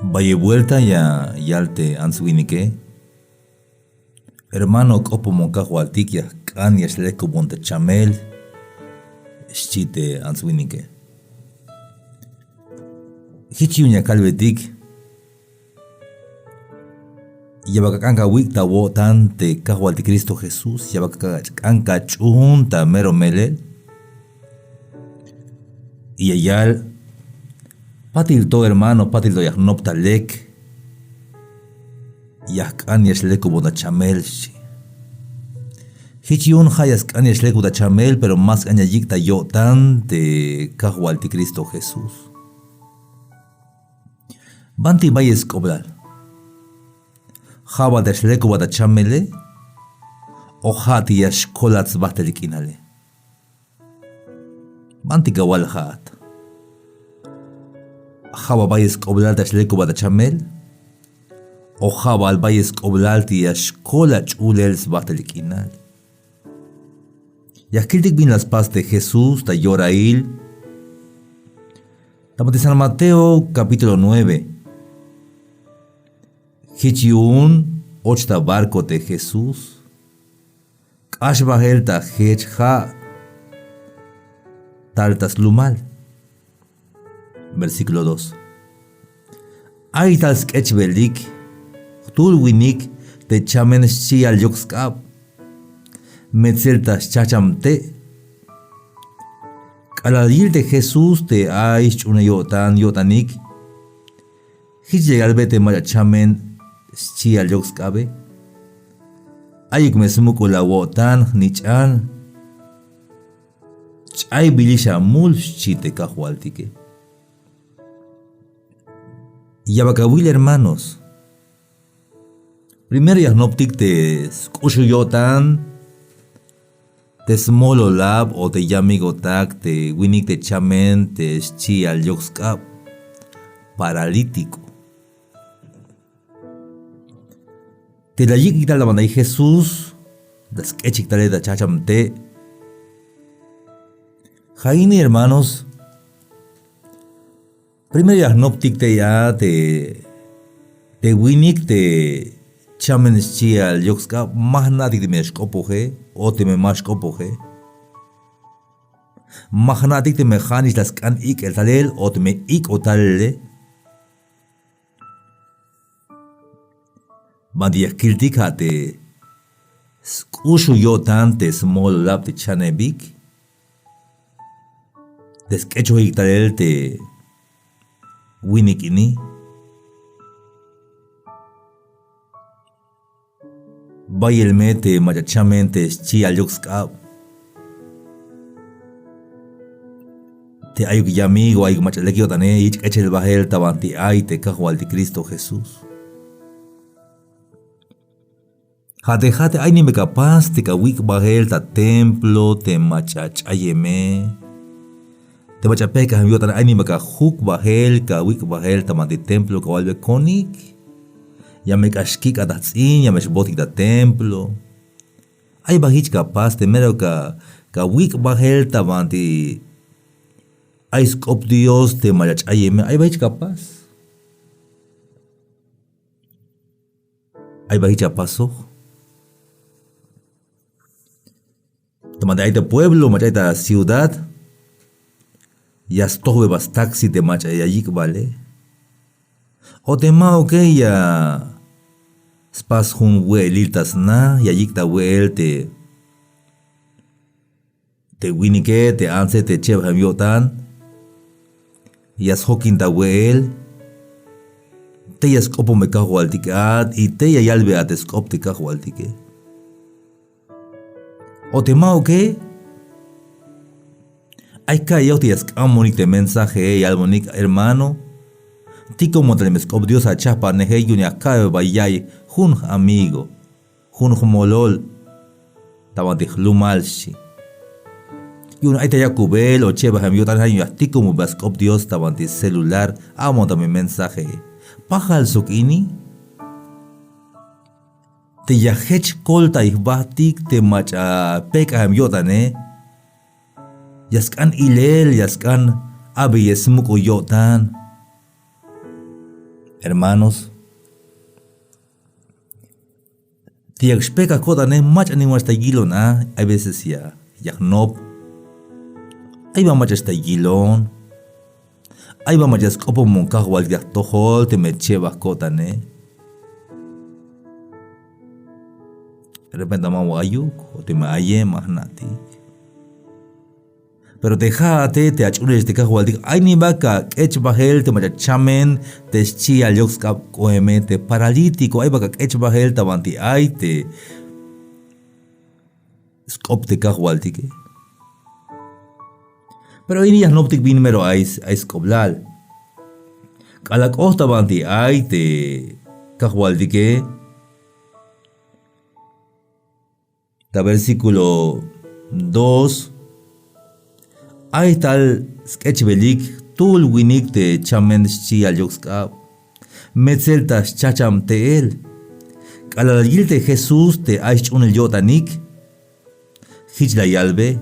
Valle vuelta ya yalte answinike. Hermano kopo monka hualtikia kan yashleko monte chamel. Schite answinike. Hichi unya kalvetik. Yabakakanka wikta wotan te kahualti Cristo Jesús. Yabakakanka chunta mero melel. Y ayal patilto hermano patilto yahnopta lek yahkan yashleko boda chamel shi hichiun hayaskan yashleko da chamel pero más añayikta yotan de kahualti Cristo Jesús banti bayes koblar haba da yashleko boda chamele o hati yashkolats bahtelikinale banti gawal hat Jaba bayes koblalta shleko bada chamel o jaba al bayes koblalti yashkola chulels batelikinal. Yakiltik bin las paz de Jesús ta Yorail. Tamate San Mateo capítulo 9. Hichiun ochta barco de Jesús. Kashbahel ta hechha taltas lumal. Versículo 2. Aital sketchbelik, tulwinik te chamen shi al yokskap, metzeltas chachamte. Caladil de Jesús te aish una yotanik, hichegalbete mayachamen shi al yokskabe. Ayuk mesmukula wotan nichan, chay bilisha mul chite kahualtike. Yabakawil hermanos. Primero yahnoptik te skushuyotan, te smolo lab o te yamigotak, te winik te chamen, te chi al yokskap, paralítico. Te la yikita la bandai Jesús, das kechik da chachamte. Jaini hermanos. Primero yahnoptik te ya te winik te chamen chi al yokska mahnatik te meshkopoje o te me mashkopoje. Mahnatik te mechanis las kan ik el talel o te me ik o talele. Bandiakiltik ha te skushu yotan te small lab te chanebik. Deskecho ik talel te winik ini bayelmete machachamente chi alyokskap te ayuk yamigo ayuk machalekio tane ich echel bahel tabanti ay te kahualti Cristo Jesús jate ay ni me capaz te kawik bahel ta templo te machachayeme te machapeka hamyo tan ay ni maka huk bahel ka wik bahel tamanti templo ka walbe konik ya me kashkik adatsin ya me shbotik da templo ay bahich kapaz te mero ka wik bahel tamanti ay skop Dios te machayeme ay bahich kapaz ay bahich apaso tamanti ay ta pueblo machay ta ciudad ya estoy bas taxi de macha yayik vale o tema okay ya spas hun weliltas na yayik ta wel te winike te anse te chev hamyotan ya hokin ta wel te ya skopo me kahualtikat y te ya yalbe at skop te kahualtike o tema okay hay que yo te escamonik de mensaje y almonik hermano. Tico montelmescop Dios a chapa nehe yuni akabe bayay hun amigo. Hun homolol. Tabanti lumalshi. Yun ay te yakubel o cheba ham yotan hay tico mubascop Dios tabanti celular a montame mensaje. Pajal sukini. Te yahech kolta ihbatik te macha peka ham yotane. Yaskan ilel, yaskan abi yesmuko yotan. Hermanos, tiagspeka kotane mach animal esta gilon hay veces ya yagnop, hay va mach esta gilon, hay va mach skopo monkahwal yaktohol te mecheba kotane. De repente ma ayuk o te ma aye mahnati. Pero dejate te achules te kahwaldik ay ni baka kech bahel te macha chamen te chi alyox kap koeme te paralítico ay baka kech bahel tabanti ay te skop te kahwaldik. Pero ini ya noptik bin mero ay skoblal. Kalak oh tabanti ay te kahwaldik. Ta versículo 2 ay tal sketch belik tul winik te chamen chi alyoxka metzel tas chacham te el kalalgil te Jesús te aish un el yotanik hich la yalbe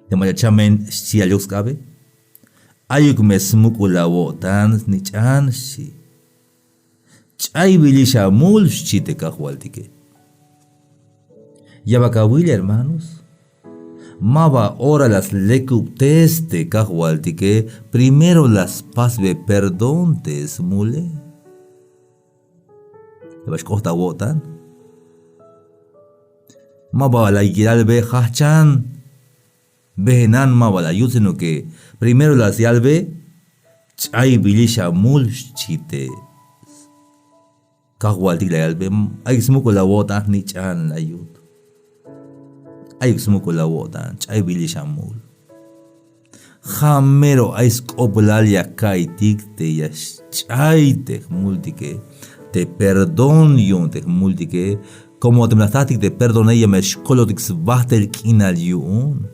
te maya chamen chi alyoxka be ayuk mesmuk ulawo tan ni chan shi chay bilisha mul shi te kahwaltike. Yabakawil, hermanos, maba ora las lecuptes te kahwaltike, primero las pasbe perdón te smule. Yabashkohta wotan. Maba la yalbe hachan. Behenan maba la sino que primero las yalbe, chay bilisha mul chite. Kahwaltik la yalbe, ay smuko la wotan ni chan la yut. Ay smuko la wotan, chay bilisha mul. Jamero ay skoplal ya kaitik te ya chay te multike, te perdon yun te multike, como te mlastatik te perdone ya me shkolotik sbahtel kinal yun.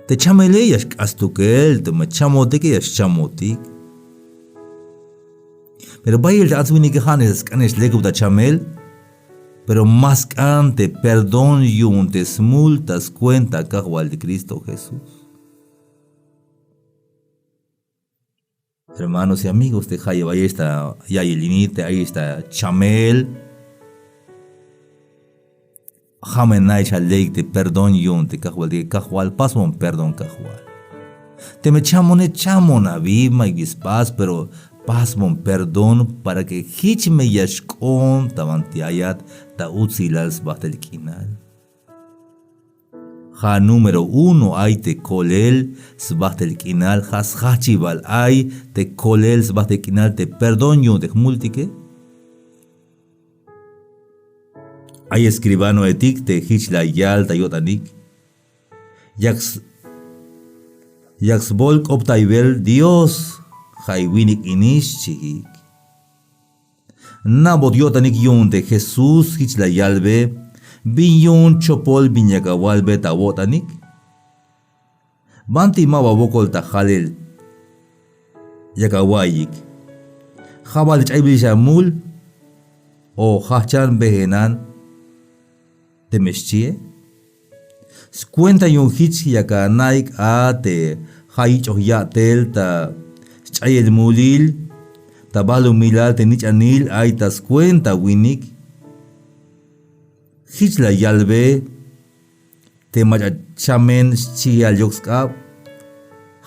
Te chamele ya shkastukel, te me chamotik ya chamotik. Pero bayil te atzwini que hanes kanes lekup ta chamel, pero más ante perdón yun te multas cuenta kahwal de Cristo Jesús. Hermanos y amigos, te jaya ahí está yayelinite, ahí está chamel. Jamenai chalek te perdón yun te kahwal pasmon perdón kahwal. Te me chamone chamona vima y gispas, pero pasmon perdón para que hich me yashkon tavantiayat ta utzilals batel kinal. Ja número 1 ay te kolel sbahtel kinal, has hachibal ay te kolel sbahtel kinal te perdón yun te multike. Ay escribano etik te hich la yal ta yotanik. Yaks bolk optaibel Dios Jaiwinik inish chihik. Nabot yotanik yun de Jesús hich la yalbe, binyun chopol binyagawalbe ta wotanik. Banti mawabokol ta halil yagawayik. Jabal chaybilisha mul o hachan behenan temeshchie. Cuenta yun hich yakanaik ate haich ohyatel ta Chayel mulil, tabalu milal tenich anil ay tas cuenta winik. Hich la yalbe, te machachamen chi al yoxkap,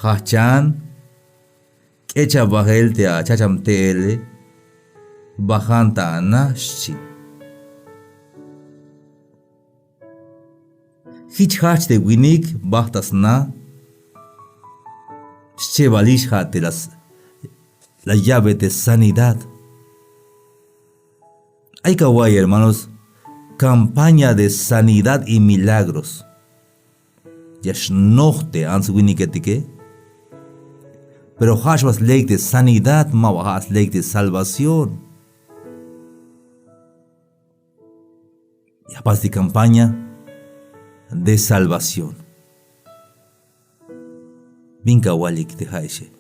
hachan, kecha bahel te a chacham tele, bahanta anashi. Hich hach de winik, bahtas na, chevalish te la llave de sanidad. Hay kawaii, hermanos, campaña de sanidad y milagros. Yashnochte answiniketique. Pero hashwas ley de sanidad, mawahas ley de salvación. Ya pas de campaña de salvación. Binka walik te haishe.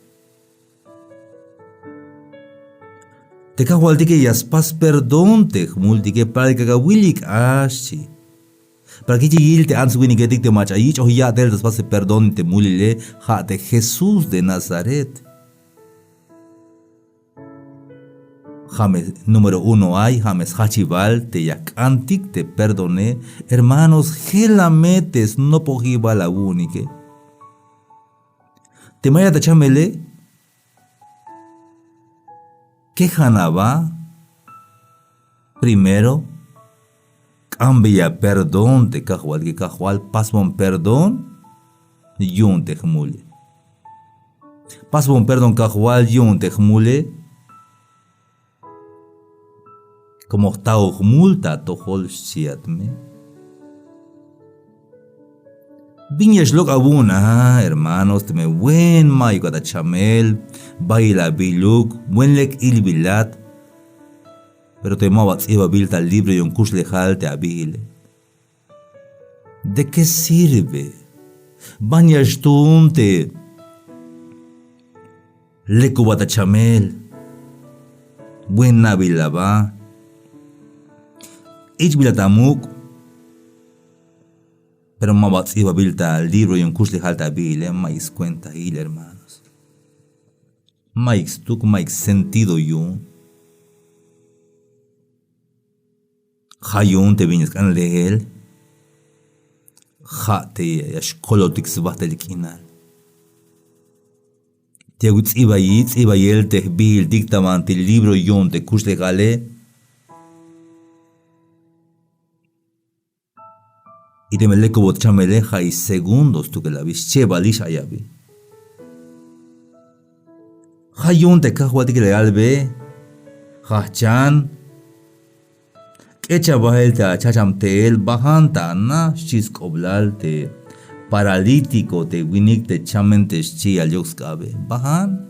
Te kahwaltike yaspas perdón te multike para que gawilik ashi. Para que llegue te ans winigetik te machayich o ya del después perdón te mulile ja de Jesús de Nazaret. James número 1 hay, James Hachival, te yakantik, te perdoné. Hermanos, gelametes no pojiba la única. Te maya de chamele. ¿Qué janaba? Primero, cambia perdón te cajual, que cajual pasmon perdón, yun te jmule. Pasmon perdón cajual, yun te jmule. Como tao multa tohol siatme. Viñas log abuna, hermanos, te me buen mayo gata chamel, baila biluk, buen lek ilbilat. Pero te mawats iba bilta el libro y un kush lejal te abile. ¿De qué sirve? Bañas tunte. Leku bata chamel. Buen nabila ba. Ich bilatamuk, pero mawats iba bilta el libro y un kush lejal te abile, mais cuenta hil, hermanos. Mais tuk, mais sentido yun. Hayun te viñas kan lehel. Ha te yashkolotik sbahtel kinal. Te aguts iba yel te bil dictamante el libro yun te kush legale. Y te me leco bot chameleja y segundos tu que la vis chevalish ayabi. Hayun te kahuati que legal be. Hachan. Echa bahelta chachamtel bahanta na shisk oblalte paralítico te winik te chamente chi al yoxkabe. Bahan.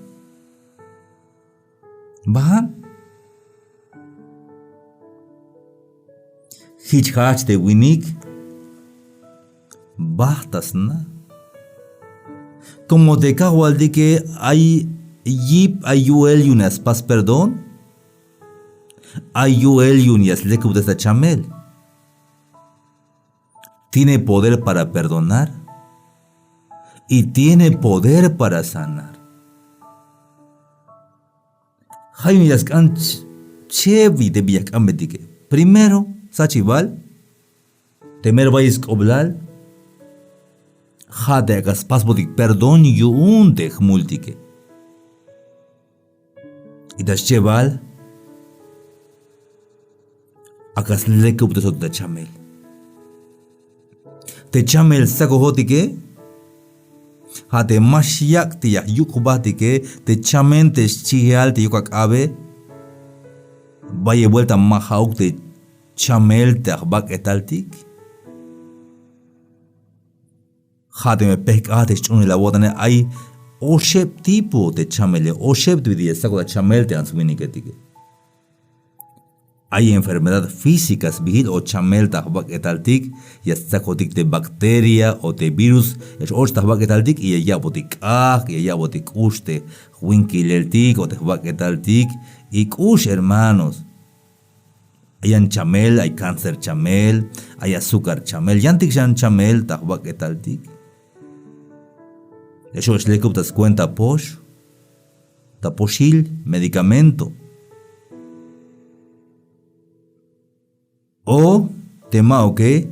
Hichhach te winik. Bastas na. Como te cahual de que hay yip ayuel y unas pas perdón. Ayuel y unas leku de esta chamel. Tiene poder para perdonar y tiene poder para sanar. Hay unas can chevi de viacametike. Primero, sachival, temer vais oblal. Jade agas pasbodik perdón y un de multike. Y das cheval. Agas lekup de sot de chamel. Te chamel sagohotike. Jade mashiak te yak yukubatike. Te chamen te chial te yukak abe. Vaya vuelta mahauk te chamel te akbak etaltik. Jade me pesca te chune la botane hay oshep tipo te chamele. Oshep te vidie sago de chamel te answiniketike. Hay enfermedad físicas vigil o chamel tahbak etaltik y sakotik de bacteria o de virus es och tahbak etaltik y ya botik y ya botik uste winkileltik o tahbak etaltik y kush hermanos. Hay chamel, hay cáncer chamel, hay azúcar chamel, yantik yan chamel tahbak etaltik. Eso es le das cuenta posh, taposhil medicamento. O tema que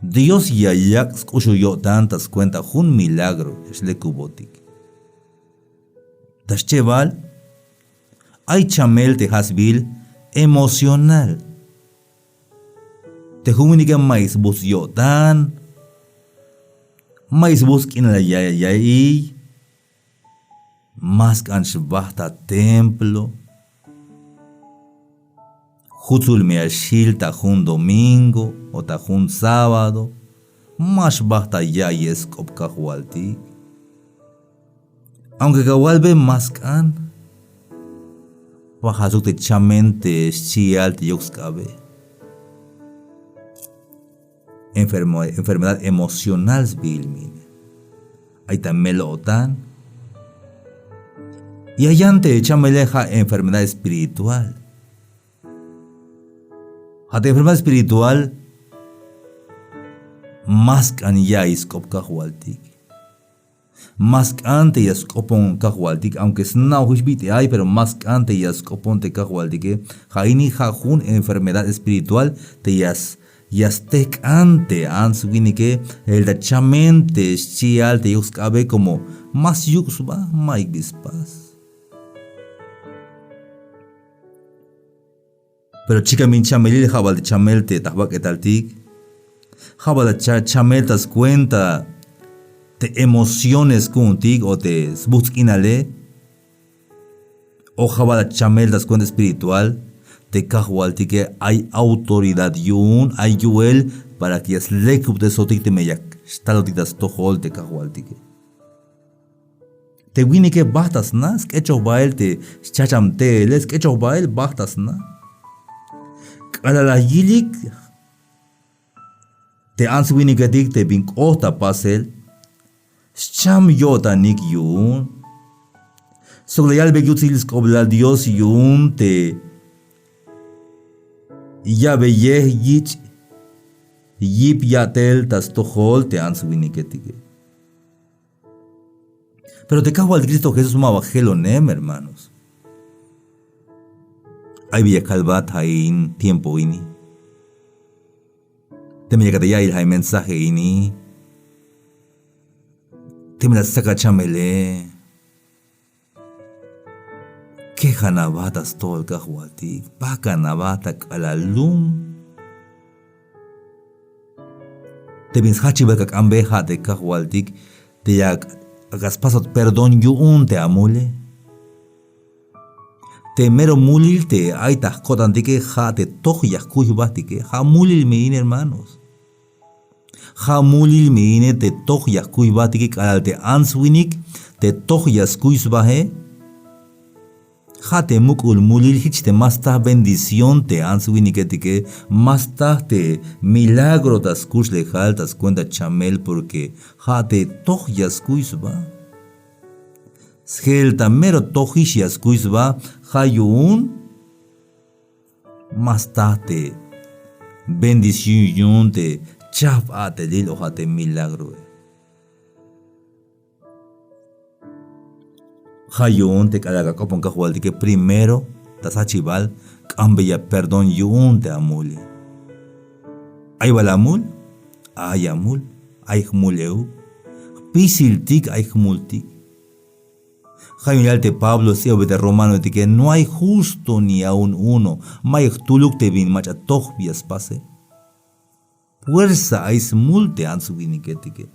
Dios ya escucho yo tantas cuentas un milagro es le cubotic. Das cheval hay chamel te hasbil emocional. Te huminica mais bus yo tan mais bus in la ya y más canch basta templo. Hutzul me ashil tajun domingo o tajun sábado, más basta ya y es cop cajualti. Aunque cahualbe más can, bajazuk te chamente chial te yoxcabe. Enfermedad emocional bilmine. Ahí también lo otan. Y allante chameleja enfermedad espiritual. Hasta enfermedad espiritual, maskan ya iskop kahualtik. Maskan te yaskopon kahualtik, aunque snau hushbite hay, pero maskan te yaskopon te kahualtik. Jaini jajun enfermedad espiritual te yastek ante answinike el dachamente chial te yuskabe como mas yuksba maik bispas. Pero chica min chamelil jabal de chamel te tabak etaltik. Jabal de chamel tas cuenta te emociones contigo o te sbuskinale. O jabal de chamel tas cuenta espiritual. Te cajualti que hay autoridad yun, hay yuel para que es lekup de sotik te meyak. Stalotitas tohol te cajualti que. Te wini que bastas nas, que echo bael te chacham teles, que echo bael bastas na. Kalala yilik te ans wini que dik te bink ota pasel. Cham yota nik yun. Sogleyal begutsilis koblal Dios yun te. Ya beye yich yip yatel tas tohol te answiniketige. Pero te cago al Cristo Jesús mabajelo nem, hermanos. Hay vía calvat hain tiempo ini. Te me llegate ya il hay mensaje ini. Te me la saca chamele. Que janabatas tol kahualtik, baka nabata kalalum. Te bins hachi baka ambeja de kahualtik, te yak agas pasot perdón yuun te amule. Te mero mulil te aitas kotantike ja te toj yakuy batike, ja mulil mein hermanos. Ja mulil mein te toj yakuy batike kalal te answinik, te toj yaskuy baje. Jate mukul mulil hich te masta bendición te answiniketique, masta te milagro tas kush lejal tas cuenta chamel porque jate toj yaskuisba. Sgelta mero tojish yaskuisba, jayun masta te bendición te chaf ate lil o jate milagro. Hayun te calaga copon cajual que primero tasachibal cambia perdón yun te amule. Ay balamul, ay amul, ay muleu, pisil tik ay multik. Hayun te Pablo se de Romano de que no hay justo ni aun uno, may tuluk te vin macha toch bias pase. Fuerza ay multe ansuginiketike.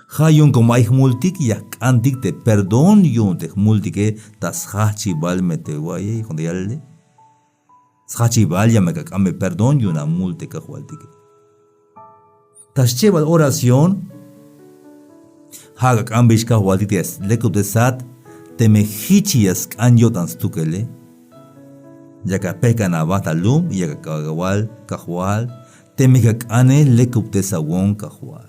Hayun como hay multik yak antik te perdón yun te multike tas hachi bal mete guaye cuando ya le hachi bal ya me cacame perdón yun a multe cajualtike tas chebal oración haga cambish cajualtike leku de sat te me hichias anyotan stukele ya ka peka na bata lum ya ka kagawal cajual te me cacane leku de sawon cajual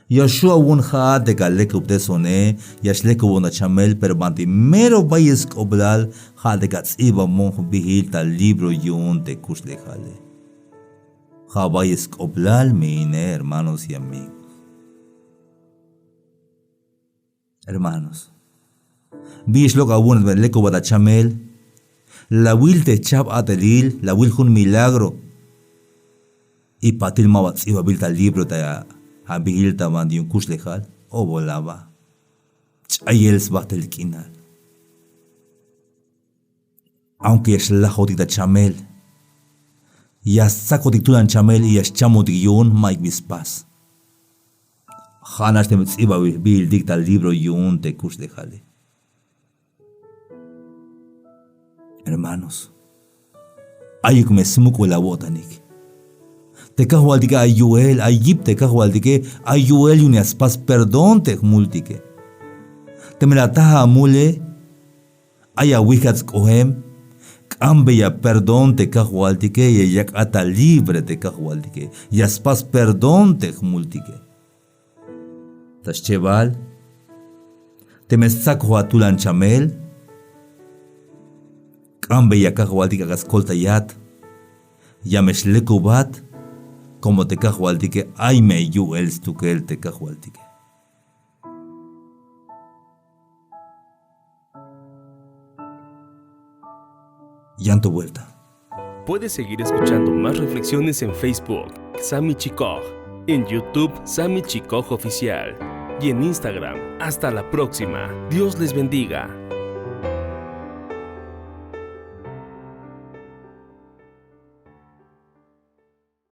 Yoshua un ha de galekup de sone, yashleku una chamel perbanti mero bayes oblal ha de gats iba monj bihil tal libro yun de kuslejale. Ha bayes oblal mine, hermanos y amigos. Hermanos, bish lo gabun de leku bada chamel, la will te chab atelil, la will un milagro, y patil mawats iba bil tal libro ta Habihil taman di un kush lejal o volaba. Chayel sbatel kinal. Aunque es la jodida chamel. Ya saco titulan chamel y es chamo dion maik bispas. Hanas te mitziba bil dicta el libro yun te kush lejale. Hermanos, ayuk me smuko la botanik. Te cajualtique ayuel, ayip te cajualtique ayuel y unas pas perdón te multique. Te me la taja mule, aya wikats cohem, cambia perdón te cajualtique y yak ata libre te cajualtique, y aspas perdón te multique. Tas cheval, te me saco a tulan chamel, cambia cajualtique gascolta yat, yamesh lekubat, como te cajualtique, ay me yu els tu que el te cajualtique. Llanto vuelta. Puedes seguir escuchando más reflexiones en Facebook, Sammy Chikoj, en YouTube, Sammy Chikoj Oficial, y en Instagram. Hasta la próxima. Dios les bendiga.